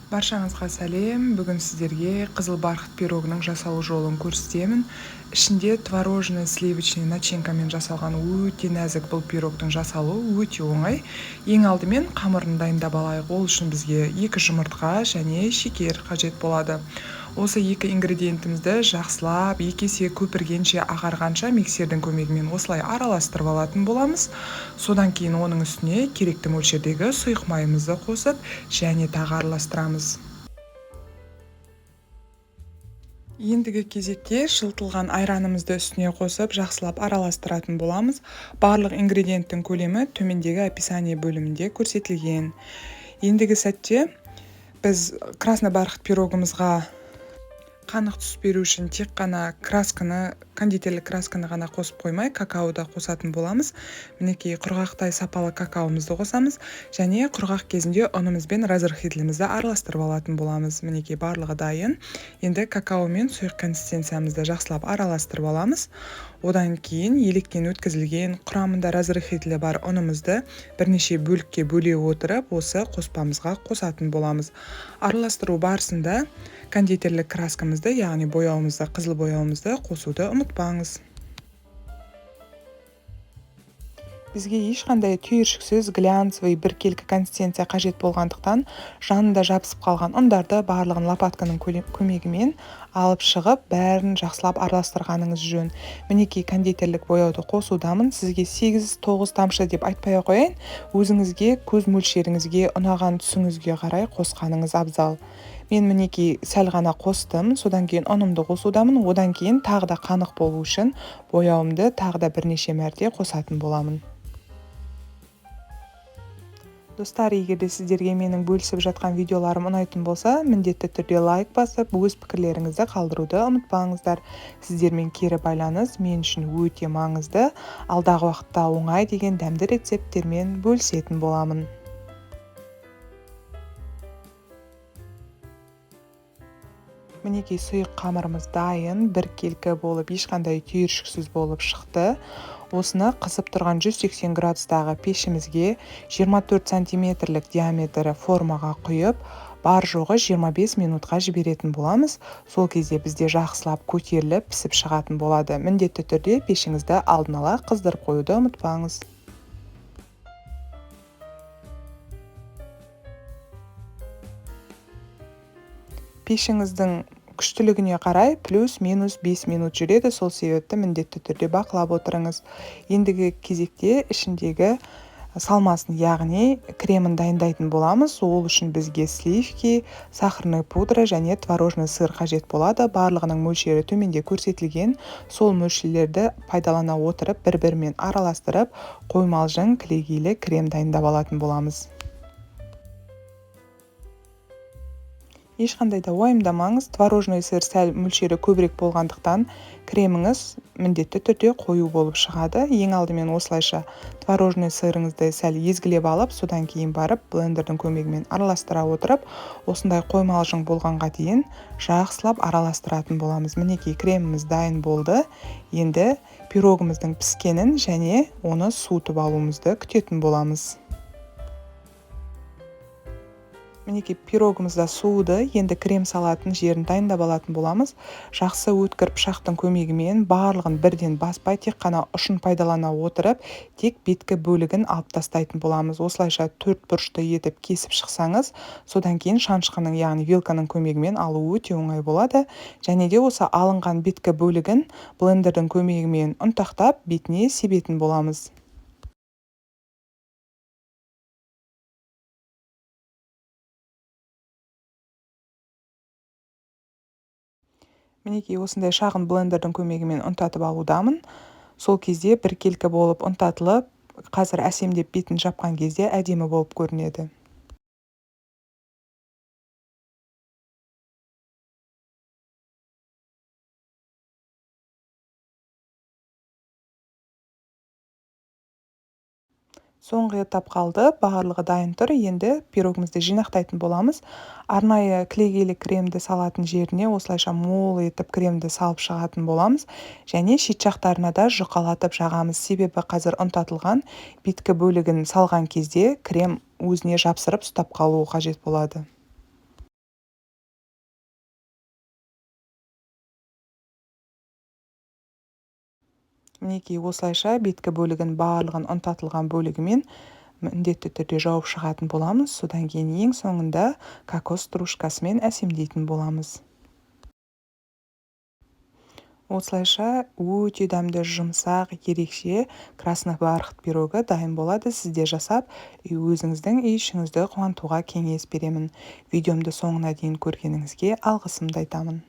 Баршаңызға сәлем. Бүгін сіздерге қызыл барқыт пирогының жасалу жолын көрсетемін. Ішінде творожный сливочный начинкамен жасалған өте нәзік бұл пирогтың жасалуы өте оңай. Ең алдымен қамырын дайындап алайық. Ол үшін бізге 2 жұмыртқа және шекер қажет болады. Осы 2 ингредиентімізді жақсылап 2 есе көпіргенше ағарғанша миксердің көмегімен осылай араластырып алатын боламыз. Содан кейін оның үстіне керекті мөлшердегі сұйық майымызды қосып және тағы араластырамыз. Ендігі кезекте жылытылған айранымызды үстіне қосып жақсылап араластыратын боламыз. Барлық ингредиенттің көлемі төмендегі описание бөлімінде көрсетілген. Ендігі сәтте біз красный барқыт пирогымызға қанық түс беру үшін тек қана кондитерлік красканы ғана қосып қоймай, какаода қосатын боламыз. Мінекей құрғақтай сапалы какаомызды қосамыз және құрғақ кезінде ұнымыз бен разрыхителімізді араластырып алатын боламыз. Мінекей барлығы дайын. Енді какао мен сұйық консистенциямызды жақсылап араластырып аламыз. Одан кейін електен өткізілген құрамында разрыхителі бар ұнымызды бірнеше бөлікке бөле отырып, осы қоспамызға қосатын боламыз. Араластыру барысында кондитерлік краскамызды, яғни бояуымызды, қызыл бояуымызды қосуды ұмытпаңыз. Бізге ешқандай түйіршіксіз глянцевый біркелкі консистенция қажет болғандықтан, жанында жабысып қалған ұндарды барлығын лопатканың көмегімен алып шығып, бәрін жақсылап араластырғаныңыз жөн. Мінекей кондитерлік бояуды қосудамын. Сізге 8-9 тамшы деп айтпай қояйын, өзіңізге, көз мөлшеріңізге, ұнаған түсіңізге қарай қосқаныңыз абзал. Мен мінекей сәл ғана қостым, содан кейін ұнымды қосудамын, одан кейін тағы да қанық болу үшін бояуымды тағы да бірнеше мәрте қосатын боламын. Достар, егер де сіздерге менің бөлісіп жатқан видеоларым ұнайтын болса, міндетті түрде лайк басып, өз пікірлеріңізді қалдыруды ұмытпаңыздар. Сіздермен кері байланыс мен үшін өте маңызды. Алдағы уақытта оңай деген дәмді рецепттермен бөлісетін боламын. Мінекей сұйық қамырымыз дайын, біркелкі болып, ешқандай түйіршіксіз болып шықты. Осыны қызып тұрған 180 градустағы пешімізге 24 сантиметрлік диаметрі формаға құйып, бар жоғы 25 минутқа жіберетін боламыз. Сол кезде бізде жақсылап көтеріліп, пісіп шығатын болады. Міндетті түрде пешіңізді алдын ала қыздырып қоюды ұмытпаңыз. Пешіңіздің күштілігіне қарай плюс-минус 5 минут жүреді, сол себепті міндетті түрде бақылап отырыңыз. Ендігі кезекте ішіндегі салмасын, яғни кремін дайындайтын боламыз. Ол үшін бізге сливки, сахарный пудра және творожный сыр қажет болады. Барлығының мөлшері төменде көрсетілген. Сол мөлшерлерді пайдалана отырып, бір-бірімен араластырып, қоймалжың кілегейлі крем дайындап алатын боламыз. Ешқандай да уайымдамаңыз, творожный сыр сәл мөлшері көбірек болғандықтан креміңіз міндетті түрде қою болып шығады. Ең алдымен осылайша творожный сырыңызды сәл езгілеп алып, содан кейін барып блендердің көмегімен араластыра отырып, осындай қоймалжың болғанға дейін жақсылап араластыратын боламыз. Мінекей креміміз дайын болды. Енді пирогымыздың піскенін және оны суытып алуымызды күтетін боламыз. Мінекей пирогымызда суыды, енді крем салатын жерін дайындап алатын боламыз. Жақсы өткір пышақтың көмегімен барлығын бірден баспай, тек қана ұшын пайдалана отырып, тек беткі бөлігін алып тастайтын боламыз. Осылайша 4 бұрышты етіп кесіп шықсаңыз, содан кейін шанышқының, яғни вилканың көмегімен алу өте оңай болады. Және де осы алынған беткі бөлігін блендердің көмегімен ұнтақтап, бетіне себетін боламыз. Мінекей осындай шағын блендердің көмегімен ұнтатып алудамын. Сол кезде біркелкі болып ұнтатылып, қазір әсемдеп бетін жапқан кезде әдемі болып көрінеді. Соңғы этап қалды, барлығы дайын тұр. Енді пирогымызды жинақтайтын боламыз. Арнайы кілегейлі кремді салатын жеріне осылайша мол етіп кремді салып шығатын боламыз. Және шет жақтарына да жұқалатып жағамыз. Себебі қазір ұнтатылған беткі бөлігін салған кезде крем өзіне жапсырып ұстап қалуы қажет болады. Мінекей осылайша беткі бөлігін барлығын ұнтатылған бөлігімен міндетті түрде жауып шығатын боламыз. Содан кейін ең соңында кокос стружкасымен әсемдейтін боламыз. Осылайша өте дәмді, жұмсақ, ерекше красный бархат пирогі дайын болады. Сізде жасап, өзіңіздің үй ішіңізді қуантуға кеңес беремін. Видеомды соңына дейін көргеніңізге алғысымды айтамын.